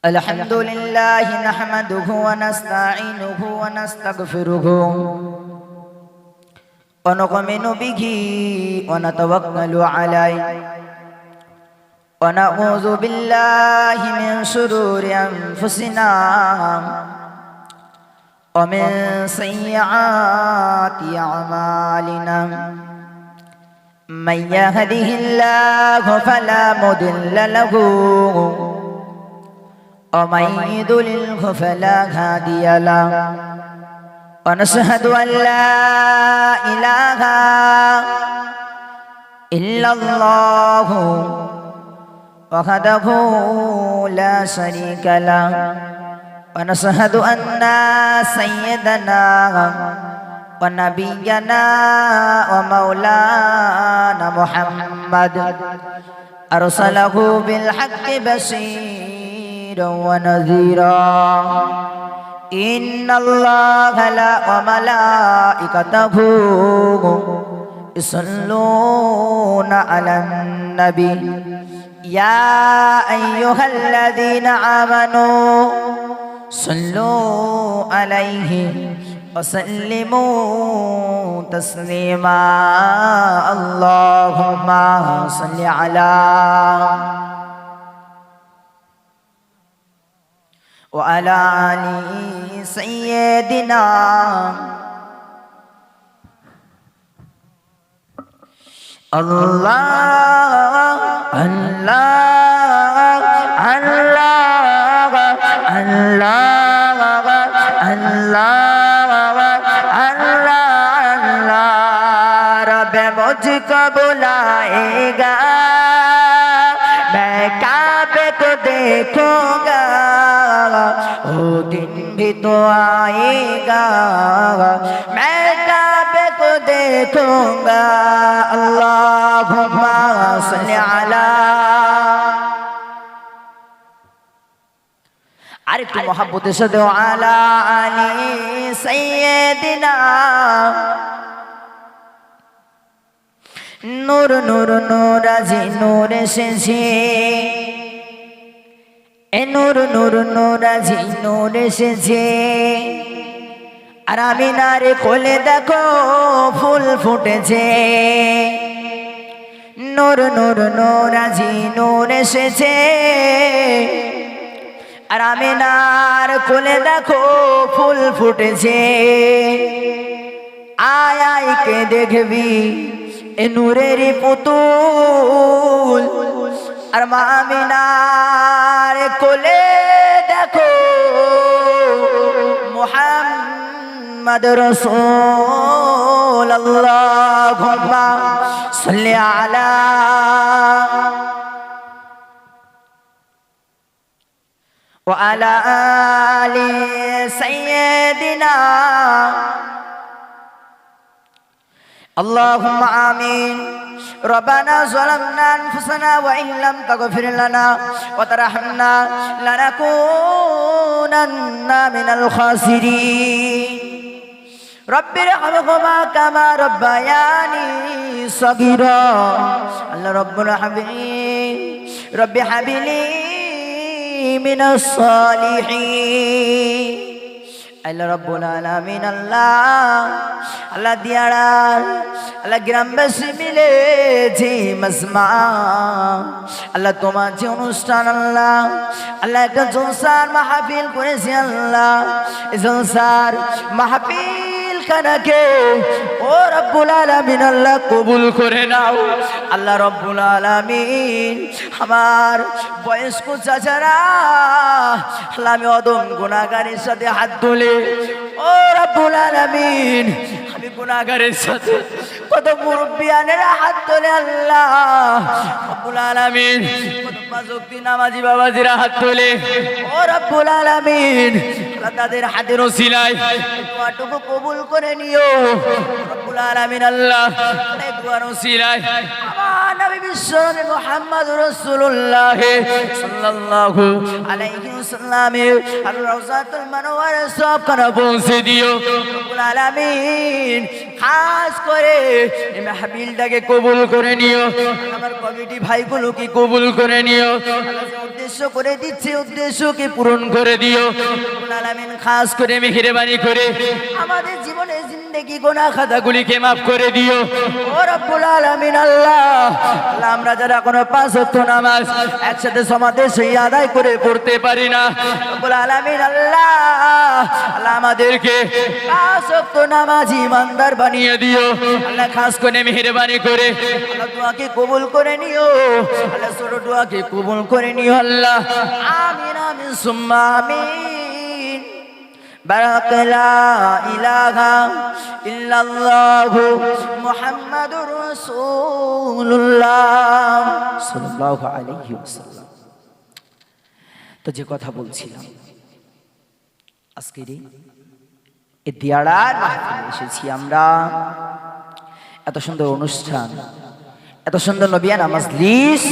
الحمد لله نحمده ونستعينه ونستغفره ونؤمن به ونتوكل عليه ونعوذ بالله من شرور أنفسنا ومن سيئات أعمالنا من يهده الله فلا مضل له ومن يضلله فلا هادي له ونشهد أن لا إله إلا الله وحده لا شريك له ونشهد أن سيدنا ونبينا ومولانا محمد أرسله بالحق بشيرا ونذيرا إن الله وملائكته يصلون على النبي يا أيها الذين آمنوا صلوا عليه وسلموا تسليما اللهم صل على وعلى آل سيدنا الله الله الله الله الله रब मुझको बुलाएगा मैं काबे को देखूंगा वो दिन भी तो आएगा मैं काबे को देखूंगा अल्लाहुम्मा सल्ली अला আরেকটু মহব্বতের সাথে আলা আলি সাইয়্যিদিনা নূর নূর নূরাজি নূর এসেছে এ নূর নূর নূরাজি নূর এসেছে আর আমিনারে কোলে দেখো ফুল ফুটেছে নূর নূর নূরাজি নূর এসেছে আর আমিনার কোলে দেখো ফুল ফুটেছে আয় আয় কে দেখবি এ নূরেরই পুতুল আর মা আমিনার কোলে দেখো মুহাম্মদ রাসূল আল্লাহুম্মা সাল্লি আলা وعلى آل سيدنا اللهم آمين ربنا ظلمنا أنفسنا وإن لم تغفر لنا وترحمنا لنكونن من الخاسرين رب ارحمهما كما ربياني صغيرا الله رب العالمين رب هب لي من الصالحين আল্লাহ রাব্বুল আলামিন আল্লাহ দিয়ারা আল্লাহ গ্রামবাসী মিলে যে মাজমা আল্লাহ তোমার যে অনুষ্ঠান আল্লাহ একটা জলসার মাহফিল করেছে আল্লাহ এই জলসার মাহফিল খানাকে ও রব্বুল আলামিন আল্লাহ কবুল করে নাও আল্লাহ রব্বুল আলামিন আমার বয়স্ক চাচারা আল্লাহ আমি অদম গুনাহগারের সাথে হাত তুলে ও রব্বুল আলামিন আমি গুনাহগারের সাথে কত মুরব্বিয়ানেরা হাত তোলে আল্লাহ রব্বুল আলামিন কত মাযুক্তি নামাজি বাবাজিরা হাত তোলে ও রব্বুল আলামিন তাদের হাতের ওসিলায় দোয়াটুকু কবুল করে নিও রব্বুল আলামিন আল্লাহ এই দোয়ার ওসিলায় নবী বিশ্বনবী মুহাম্মদুর রাসূলুল্লাহ সাল্লাল্লাহু আলাইহি ওয়াসাল্লামের আর রওজাতুল মানওয়ারে সবখানে পৌঁছে দিও রব্বুল আলামিন। খাস করে এই মাহফিলটাকে কবুল করে নিও, আমার কমিটি ভাইগুলোকে কবুল করে নিও। আল্লাহ যে উদ্দেশ্য করে দিচ্ছে উদ্দেশ্যকে পূরণ করে দিও রব্বুল আলামিন। খাস করে মেহেরবানি করে আমাদের জীবনের জিন্দেগি গুনাহ খাতাগুলিকে মাফ করে দিও ও রব্বুল আলামিন। আল্লাহ আল্লাহ আমরা যারা কোনো পাঁচ ওয়াক্ত নামাজ একসাথে সমাতে সেই আদায় করে পড়তে পারি না রব্বুল আলামিন। আল্লাহ আল্লাহ আমাদেরকে পাঁচ ওয়াক্ত নামাজি ইমানদার বানিয়ে দিও আল্লাহ। খাস করে মেহেরবানি করে আল্লাহ দোয়াকে কবুল করে নিও আল্লাহ, ছোট দোয়াকে কবুল করে নিও আল্লাহ। আমিন আমিন সুম্মা আমিন। বারাক লা ইলাহা ইল্লাল্লাহু মুহাম্মাদুর রাসূলুল্লাহ সাল্লাল্লাহু আলাইহি ওয়াসাল্লাম। তো যে কথা বলছিলাম, আজকের এই দিয়াড়ার মাহফিলে এসেছি আমরা। এত সুন্দর অনুষ্ঠান, এত সুন্দর নবিয়ানা মাজলিস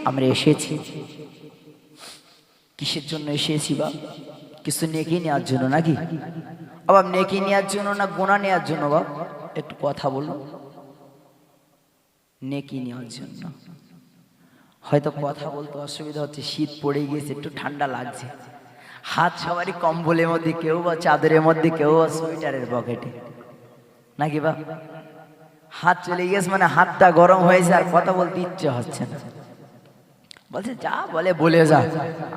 আমরা এসেছি। কিসের জন্য এসেছি? বা কিছু নেকি নেওয়ার জন্য নাকি? আবার নেকি নেওয়ার জন্য না গুনাহ নেওয়ার জন্য? বাপ একটু কথা বলো। নেকি নেওয়ার জন্য। হয়তো কথা বলতে অসুবিধা হচ্ছে, শীত পড়ে গিয়েছে, একটু ঠান্ডা লাগছে। হাত সবারই কম্বলের মধ্যে, কেউ বা চাদরের মধ্যে, কেউ বা সোয়েটারের পকেটে নাকি? বা হাত চলে গেছে মানে হাতটা গরম হয়েছে আর কথা বলতে ইচ্ছে হচ্ছে না। বলছে যা বলে বলে যা,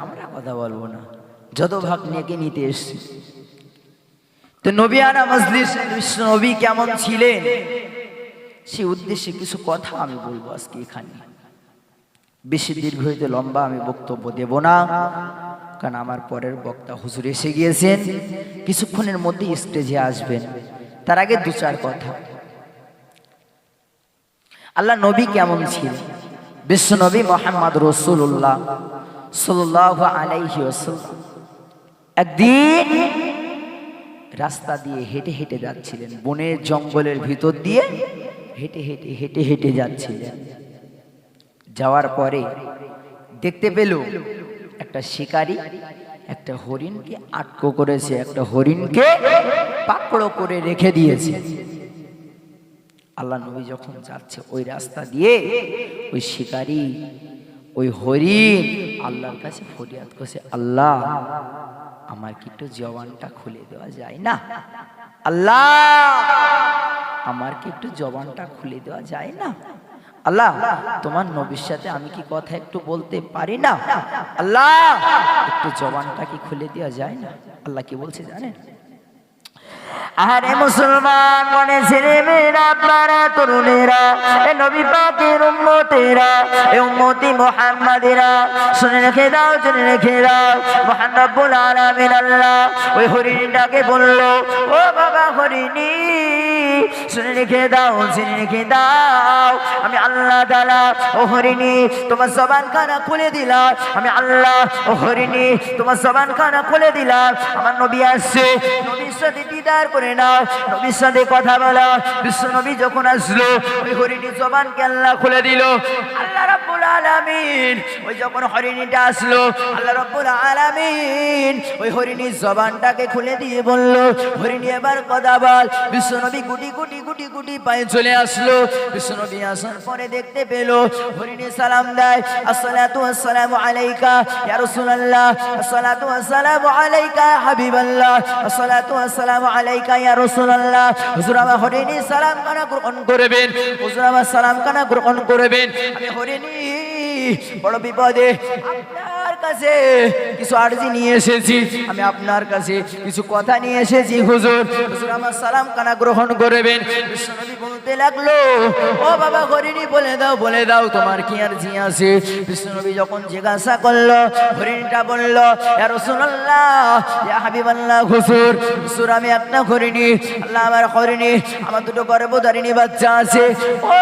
আমরা কথা বলবো না, যত ভাগ নেকি নিতে এসছি। তো নবিয়ানা মাজলিস বিশ্ব নবী কেমন ছিলেন সেই উদ্দেশ্যে কিছু কথা আমি বলবো আজকে এখানে। বেশি দীর্ঘ হইতে লম্বা আমি বক্তব্য দেব না, কারণ আমার পরের বক্তা হুজুর এসে গিয়েছেন, কিছুক্ষণের মধ্যে স্টেজে আসবেন। তার আগে দু চার কথা। আল্লাহ নবী কেমন ছিলেন? বিশ্ব নবী মুহাম্মদ রাসূলুল্লাহ সাল্লাল্লাহু আলাইহি ওয়াসাল্লাম একদিন রাস্তা দিয়ে হেঁটে হেঁটে যাচ্ছিলেন, বনের জঙ্গলের ভিতর দিয়ে হেঁটে হেঁটে হেঁটে হেঁটে যাচ্ছিলেন। যাওয়ার পরে দেখতে পেল একটা শিকারী একটা হরিণকে আটক করেছে, একটা হরিণকে পাকড়ো করে রেখে দিয়েছে। আল্লাহ নবী যখন যাচ্ছে ওই রাস্তা দিয়ে, ওই শিকারী ওই হরিণ আল্লাহর কাছে ফরিয়াদ করছে, আল্লাহ আমার কি একটু জবানটা খুলে দেওয়া যায় না? আল্লাহ আমার কি একটু জবানটা খুলে দেওয়া যায় না? আল্লাহ তোমার নবীর সাথে আমি কি কথা একটু বলতে পারি না? আল্লাহ একটু জবানটা কি খুলে দেওয়া যায় না? আল্লাহ কি বলছে জানেন? আরে মুসলমান মনে ছেড়ে মেয়েরা, আপনারা তরুণেরা, এ নবী পাকের উম্মতেরা, এ উম্মতি মুহাম্মাদিরা, শুনে রেখে দাও, শুনে রেখে দাও। মহান রব্বুল আলামিন আল্লাহ ওই হরিণটাকে বলল, ও বাবা হরিণী, শুনে রেখে দাও, শুনে রেখে দাও। আমি আল্লাহ তাআলা ও হরিণী তোমার জবানখানা খুলে দিলাম। আমি আল্লাহ ও হরিণী তোমার জবানখানা খুলে দিলাম। আমার নবী আসছে, নবীর সাথে দিদার করে নাও, নবীর সাথে কথা বলা। বিশ্ব নবী যখন আসলো, ওই হরিণীর জবানকে আল্লাহ খুলে দিল। আল্লাহ রাব্বুল আলামিন ওই যখন হরিণীটা আসলো, আল্লাহ রাব্বুল আলামিন ওই হরিণীর জবানটাকে খুলে দিয়ে বলল, হরিণী এবার কথা বল। বিশ্ব নবী গুটি গুটি গুটি গুটি পায়ে চলে আসলো। বিশ্ব নবী আসার পরে দেখতে পেল হরিণী সালাম দেয়, আসসালাতু ওয়াসসালামু আলাইকা ইয়া রাসূলুল্লাহ, আসসালাতু ওয়াসসালামু আলাইকা ইয়া হাবিবাল্লাহ, আসসালাতু ওয়াসসালামু আলাইকা ইয়া রাসূলুল্লাহ। হুজুর আমার হরিণী সালাম কানা গ্রহণ করবেন, হুজুর আমার সালাম কানা গ্রহণ করবেন। আমি হরিণী বড় বিপদে, আপনার কাছে কিছু আরজি নিয়ে এসেছি, আমি আপনার কাছে কিছু কথা নিয়ে এসেছি হুজুর, হুজুর আমার সালাম কানা গ্রহণ করবেন। বিশ্বনবী বলতে লাগলো, ও বাবা হরিণী বলে দাও, বলে দাও তোমার কি আরজি আছে? বিশ্বনবী যখন জিজ্ঞাসা করলো, হরিণীটা বলল, ইয়া রাসূলুল্লাহ, ইয়া হাবিবাল্লাহ, হুজুর, হুজুর আমি একটা হরিণী, আল্লাহ আমার হরিণী, আমার দুটো গর্ভধারিণী বাচ্চা আছে। ও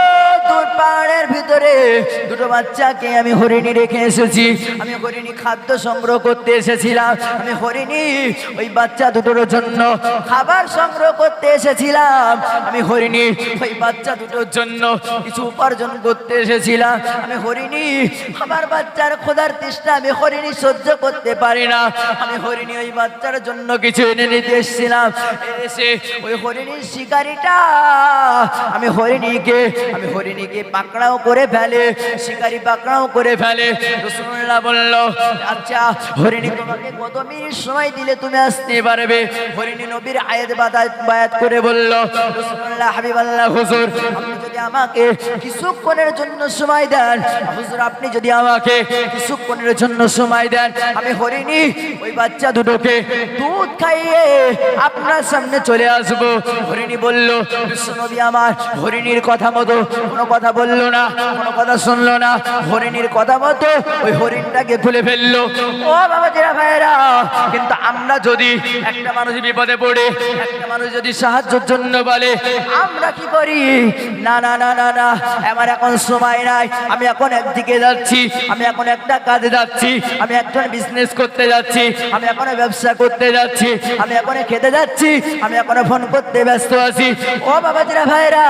দূর পাহাড়ের ভিতরে দুটো বাচ্চাকে আমি হরিণী রেখে এসেছি। আমি হরিণী খাদ্য সংগ্রহ করতে এসেছিলাম। আমি হরিণী ওই বাচ্চা দুটোর জন্য খাবার সংগ্রহ করতে এসেছিলাম। আমি হরিণী ওই বাচ্চা দুটোর জন্য কিছু উপার্জন করতে এসেছিলাম। আমি হরিণী আমার বাচ্চার খোদার তৃষ্ণা আমি হরিণী সহ্য করতে পারি না। আমি হরিণী ওই বাচ্চার জন্য কিছু এনে নিতে এসেছিলাম। এসে ওই হরিণীর শিকারিটা আমি হরিণীকে পাকড়াও করে ফেলে, শিকারি পাকড়াও করে ফেলে। রাসূলুল্লাহ বলল, আচ্ছা হরিণী তোমাকে কত মিনিট সময় দিলে তুমি আসতে পারবে? হরিণী নবীর আয়াত বায়াত করে বলল, রাসূলুল্লাহ হাবিবাল্লাহ হুজুর আপনি যদি আমাকে কিছুক্ষণের জন্য সময় দেন, হুজুর আপনি যদি আমাকে কিছুক্ষণের জন্য সময় দেন, আমি হরিণী ওই বাচ্চা দুটোকে দুধ খাইয়ে আপনার সামনে চলে আসবো। হরিণী বলল, বিশ্বনবী আমার হরিণীর কথা মতো কোনো কথা বললো না, কোনো কথা শুনলো না। হরিণীর কথা মতো ওই হরিণটাকে খুলে ফেললো। ও বাবাজিরা ভাইরা, কিন্তু আমরা যদি একটা মানুষ বিপদে পড়ে, একটা মানুষ যদি সাহায্যের জন্য বলে, আমরা কি করি? না না না না না, আমার এখন সময় নাই, আমি এখন একদিকে যাচ্ছি, আমি এখন একটা কাজে যাচ্ছি, আমি একজন বিজনেস করতে যাচ্ছি, আমি এখন ব্যবসা করতে যাচ্ছি, আমি এখন খেতে যাচ্ছি, আমি এখন ফোন করতে ব্যস্ত আছি। ও বাবাজিরা ভাইরা,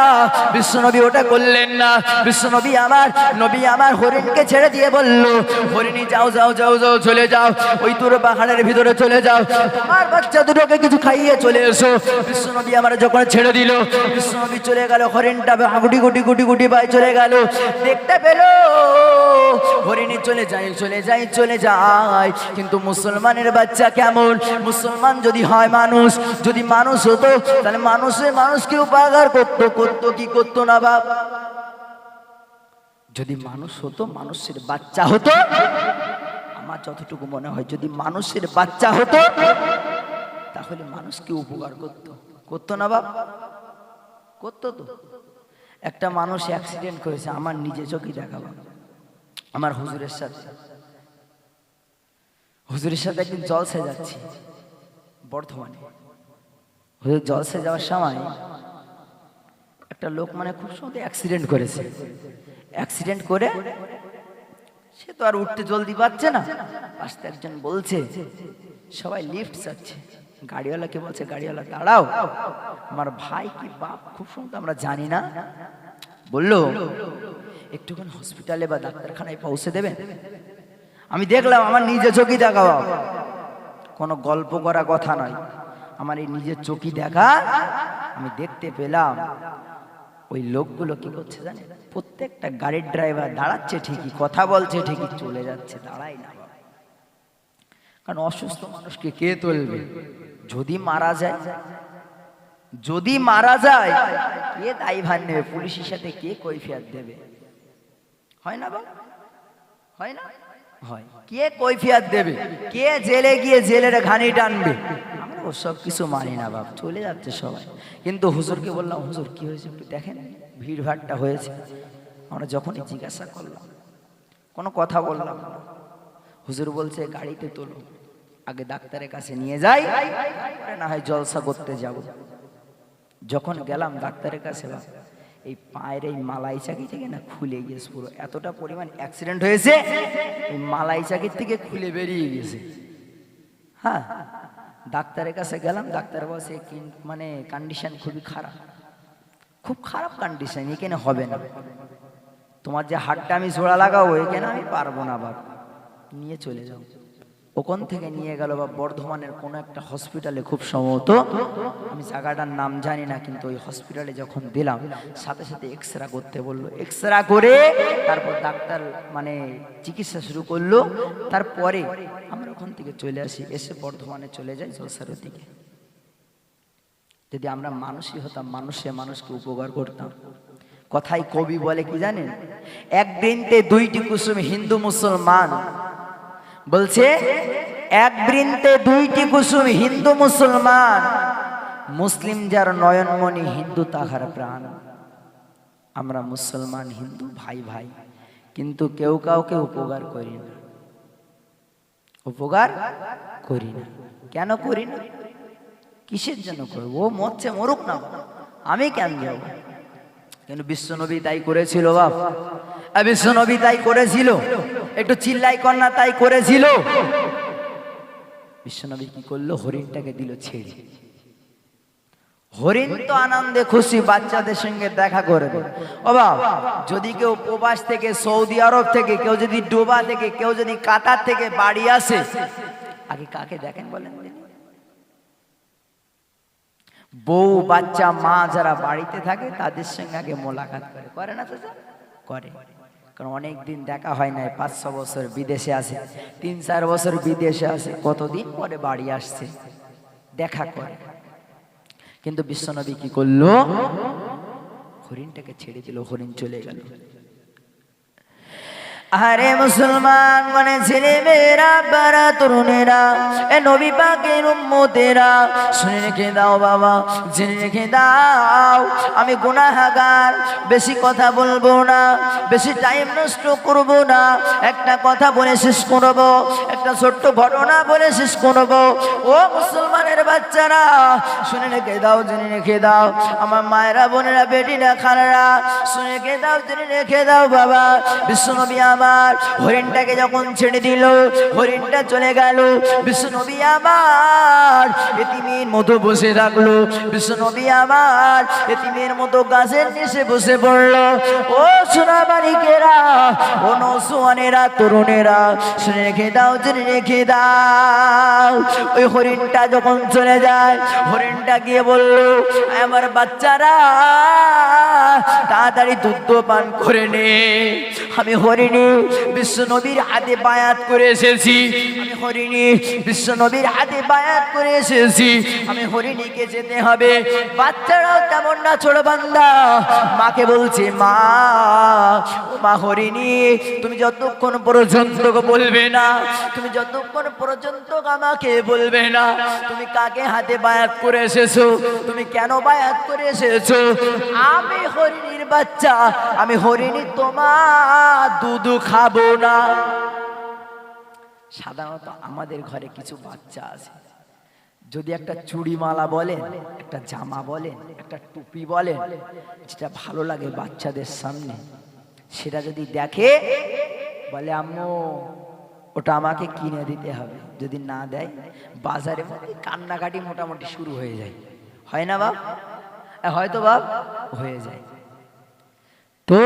বিশ্বনবী ওটা করলেন না। বিশ্বনবী আমার হরিণকে ছেড়ে দিয়ে বলল, হরিণী যাও যাও যাও যাও, চলে যাও, ওই তোর পাহাড়ের ভিতরে চলে যাও, তোমার বাচ্চা দুটোকে কিছু খাইয়ে চলে এসো। বিশ্বনবী আমার যখন ছেড়ে দিল, বিশ্বনবী চলে গেল, হরিণটা গুটি গুটি গুটি গুটি পায়ে চলে গেল। দেখতে পেল হরিণী চলে যায় চলে যায় চলে যায়, কিন্তু মুসলমানের বাচ্চা কেমন? মুসলমান যদি হয় মানুষ, যদি মানুষ হতো তাহলে মানুষকে উপকার করতো কি করতো না বাপ? যদি মানুষ হতো, মানুষের বাচ্চা হতো, আমার যতটুকু মনে হয় যদি মানুষের বাচ্চা হতো তাহলে মানুষকে উপকার করতো না বাপ? করতো তো। একটা মানুষ অ্যাক্সিডেন্ট করেছে, আমার নিজে চোখে দেখা বাপ। আমার হুজুরের সাথে একদিন জলসে যাচ্ছি বর্ধমানে। হুজুর জলসে যাওয়ার সময় একটা লোক মানে খুব সুন্দর অ্যাক্সিডেন্ট করেছে। অ্যাক্সিডেন্ট করে সে তো আর উঠতে জলদি পাচ্ছে না। পাশে একজন বলছে, সবাই লিফট চাচ্ছে, গাড়িওয়ালাকে বলছে, গাড়িওয়ালা দাঁড়াও, আমার ভাই কি বাপ খুব সুন্দর আমরা জানি না, বললো একটুখানি হসপিটালে বা ডাক্তারখানায় পৌঁছে দেবেন। আমি দেখলাম, আমার নিজে চোখে দেখা, কোনো গল্প করা কথা নয়, আমার এই নিজের চোখে দেখা। আমি দেখতে পেলাম ওই লোকগুলো কি করছে জানেন? প্রত্যেকটা গাড়ির ড্রাইভার দাঁড়াচ্ছে ঠিকই, কথা বলছে ঠিকই, চলে যাচ্ছে, দাঁড়ায় না। কারণ অসুস্থ মানুষকে কে তুলবে? যদি মারা যায় কে দায়ভার নেবে? পুলিশের সাথে কে কৈফিয়ত দেবে? হয় না বাবা? হয় না? হয়। কে কৈফিয়ত দেবে? কে জেলে গিয়ে জেলের ঘানি টানবে? আমরা ওসব কিছু মানি না বাপ, চলে যাচ্ছে সবাই। কিন্তু হুজুরকে বললাম, হুজুর কি হয়েছে একটু দেখেন, ভিড়ভাড়টা হয়েছে। আমরা যখনই জিজ্ঞাসা করলাম, কোনো কথা বললাম না। হুজুর বলছে, গাড়িতে তোলো, আগে ডাক্তারের কাছে নিয়ে যাই, না হয় জলসা করতে যাব। যখন গেলাম ডাক্তারের কাছে, এই পায়ের এই মালাই চাকি থেকে না খুলে গিয়েছে পুরো, এতটা পরিমাণ অ্যাক্সিডেন্ট হয়েছে, এই মালাই চাকির থেকে খুলে বেরিয়ে গেছে। হ্যাঁ, ডাক্তারের কাছে গেলাম, ডাক্তার বলছে মানে কন্ডিশন খুবই খারাপ, খুব খারাপ কন্ডিশন, এখানে হবে না, তোমার যে হাতটা আমি জোড়া লাগাবো এখানে আমি পারবো না বাপ, নিয়ে চলে যাও। ওখান থেকে নিয়ে গেল বা বর্ধমানের কোনো একটা হসপিটালে, খুব সম্ভবত, আমি জায়গাটার নাম জানি না, কিন্তু ওই হসপিটালে যখন দিলাম সাথে সাথে এক্সরে করতে বললো। এক্সরে করে তারপর ডাক্তার মানে চিকিৎসা শুরু করলো। তারপরে আমরা ওখান থেকে চলে আসি, এসে বর্ধমানে চলে যাই জলসার দিকে। যদি আমরা মানুষই হতাম, মানুষকে উপকার করতাম। কথাই কবি বলে কি জানেন? এক বৃন্তে দুইটি কুসুম, হিন্দু মুসলমান বলছে, এক বৃন্তে দুইটি কুসুম, হিন্দু মুসলমান, মুসলিম যার নয়নমণি, হিন্দু তাহার প্রাণ। আমরা মুসলমান হিন্দু ভাই ভাই, কিন্তু কেউ কাউকে উপকার করি না, উপকার করি না। কেন করি না? কিসের জন্য করবো? ও মরছে, মরুক না, আমি কেন যাব? কিন্তু বিশ্বনবী তাই করেছিল বাপ, বিশ্বনবী তাই করেছিল। একটু চিল্লাই কন্যা তাই করেছিল। বিশ্বনবী কি করলো? হরিণটাকে দিল ছেড়ে। হরিণ তো আনন্দে খুশি বাচ্চাদের সঙ্গে দেখা করবে। ও বাবা, যদি কেউ প্রবাস থেকে, সৌদি আরব থেকে, কেউ যদি ডোবা থেকে, কেউ যদি কাতার থেকে বাড়ি আসে, আগে কাকে দেখেন বলেন? বউ, বাচ্চা, মা যারা বাড়িতে থাকে তাদের সঙ্গে আগে মোলাকাত করে না চাচা? করে। কারণ অনেকদিন দেখা হয় নাই, 5-6 বছর বিদেশে আছে, 3-4 বছর বিদেশে আছে, কতদিন পরে বাড়ি আসছে, দেখা করে। কিন্তু বিশ্বনবী কি করলো? হরিণটাকে ছেড়ে দিল, হরিণ চলে গেল। আরে মুসলমান মানে ছেলে মেয়েরা, বারা তরুণেরা, এ নবী পাকের উম্মতেরা, শুনে রেখে দাও বাবা, জেনে রেখে দাও, আমি গুনাহগার, বেশি কথা বলবো না, বেশি টাইম নষ্ট করব না, একটা কথা বলে শেষ করব, একটা ছোট্ট ঘটনা বলে শেষ করব। ও মুসলমানের বাচ্চারা, শুনে রেখে দাও, জেনে রেখে দাও, আমার মায়েরা, বোনেরা, বেটিরা, খালারা, শুনে রেখে দাও, জেনে রেখে দাও বাবা। বিশ্বনবী আমার হরিণটাকে যখন ছেড়ে দিল, হরিণটা চলে গেল। বিশ্বনবী আমার এতিমের মতো বসে থাকলো। বিশ্বনবী আমার এতিমের মতো গাছের নিচে বসে পড়লো। ও সোনাবাড়িকেরা, ও নৌসোয়ানেরা, তরুণেরা, শুনে রেখে দাও, জেনে রেখে দাও। ওই হরিণটা যখন চলে যায়, হরিণটা গিয়ে বলল, আমার বাচ্চারা তাড়াতাড়ি দুধ পান করে নে, আমি হরিণী বিশ্বনবীর হাতে বায়াত করে এসেছি, আমি হরিণী বিশ্বনবীর হাতে বায়াত করে এসেছি, আমি হরিণীকে যেতে হবে। বাচ্চারাও তেমন না, ছোট বান্দা মাকে বলছে, মা, ও মা হরিণী, তুমি যতক্ষণ পর্যন্ত বলবে না, তুমি যতক্ষণ পর্যন্ত আমাকে বলবে না, তুমি কাকে হাতে বায়াত করে এসেছো, তুমি কেন বায়াত করে এসেছো? আমি হরিণীর বাচ্চা, আমি হরিণী, তোমার দুধ খাবো না। সাধারণত আমাদের ঘরে কিছু বাচ্চা আছে, যদি একটা চুড়ি মালা বলেন, একটা জামা বলেন, একটা টুপি বলেন, যেটা ভালো লাগে বাচ্চাদের সামনে, সেটা যদি দেখে বলে, আম্মু ওটা আমাকে কিনে দিতে হবে, যদি না দেয় বাজারে কান্নাকাটি মোটামুটি শুরু হয়ে যায়, হয় না বাপ? হয়তো বাপ হয়ে যায়। তো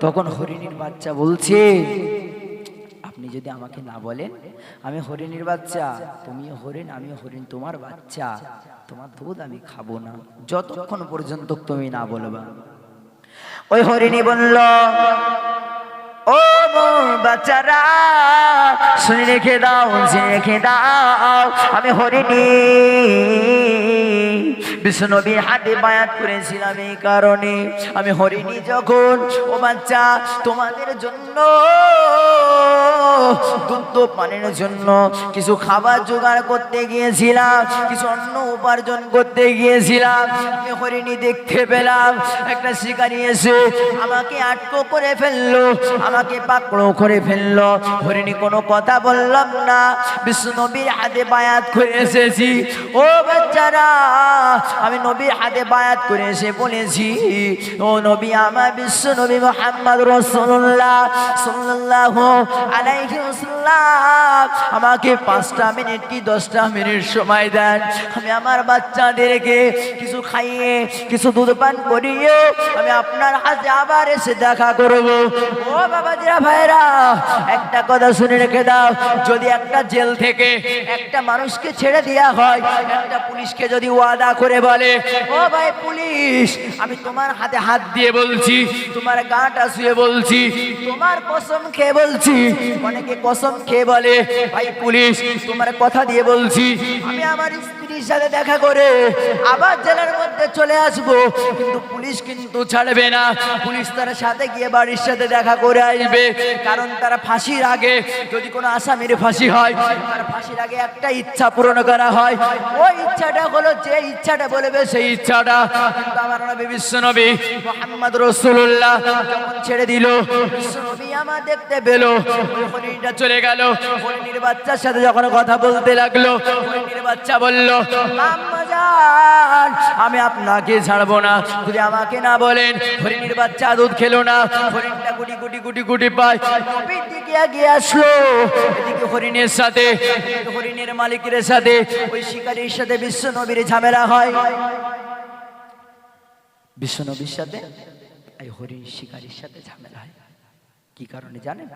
তখন হরিণীর বাচ্চা বলছে, আপনি যদি আমাকে না বলেন, আমি হরিণীর বাচ্চা, তুমি হরিণ, আমি হরিণ, তোমার বাচ্চা, তোমার দুধ আমি খাবো না যতক্ষণ পর্যন্ত তুমি না বলবা। ওই হরিণী বলল, ও মোর বাচ্চারা, শুনে রেখে দাও, জেনে রেখে দাও, আমি হরিণী বিশ্বনবীর হাতে বায়াত করেছিলাম এই কারণে। আমি হরিণী যখন, ও বাচ্চা, তোমাদের জন্য দুধ পানের জন্য কিছু খাবার জোগাড় করতে গিয়েছিলাম, কিছু অন্ন উপার্জন করতে গিয়েছিলাম, আমি হরিণী দেখতে পেলাম একটা শিকারী এসে আমাকে আটক করে ফেললো, আমাকে পাকড়ো করে ফেললো। হরিণী কোনো কথা বললাম না, বিশ্বনবীর হাতে বায়াত করে এসেছি। ও বাচ্চারা, আমি নবীর হাতে বায়াত করে এসে বলেছি, ও নবী আমার, বিশ্বনবী মুহাম্মদ রাসূলুল্লাহ সাল্লাল্লাহু আলাইহি ওয়াসাল্লাম, আমাকে 5টা মিনিট কি 10টা মিনিট সময় দেন, আমি আমার বাচ্চাদেরকে কিছু খাইয়ে, কিছু দুধ পান করিয়ে আমি আপনার হাতে আবার এসে দেখা করব। ও বাবাজিরা, ভাইরা, একটা কথা শুনে রেখে দাও, যদি একটা জেল থেকে একটা মানুষকে ছেড়ে দেওয়া হয়, একটা পুলিশকে যদি ওয়াদা করে বলে, ও ভাই পুলিশ, আমি তোমার হাতে হাত দিয়ে বলছি, তোমার গাটা শুয়ে বলছি, তোমার কসম খেয়ে বলছি, অনেকে কসম খেয়ে বলে, ভাই পুলিশ, তোমার কথা দিয়ে বলছি, আমি আমার স্ত্রীর সাথে দেখা করে আবার জেলের মধ্যে চলে আসবো, কিন্তু পুলিশ কিন্তু ছাড়বে না, পুলিশ তার সাথে গিয়ে বাড়ির সাথে দেখা করে আসবে। কারণ তারা ফাঁসির আগে, যদি কোনো আসামির ফাঁসি হয়, তার ফাঁসির আগে একটা ইচ্ছা পূরণ করা হয়, ওই ইচ্ছাটা হলো যে ইচ্ছাটা বলবে সেই ইচ্ছাটা। কিন্তু আমার নবী বিশ্বনবী মুহাম্মদ রাসূলুল্লাহ যখন ছেড়ে দিল, বিশ্বনবী আমার দেখতে পেল, হরিণটা চলে গেল, হরিণী হরিণীর বাচ্চার সাথে যখন কথা বলতে লাগলো, হরিণীর বাচ্চা বলল, আম্মা জান, আমি আপনাকে ছাড়বো না যদি আমাকে না বলেন। হরিণীর বাচ্চা দুধ খেলো না, হরিণটা গুটি গুটি গুটি গুটি পায় নবীর দিকে এগিয়ে আসলো। এদিকে হরিণের সাথে, হরিণের মালিকের সাথে, ওই শিকারীর সাথে বিশ্ব নবীর ঝামেলা হয়। বিশ্ব নবীর সাথে এই হরিণ শিকারীর সাথে ঝামেলা হয়। কি কারণে জানেন?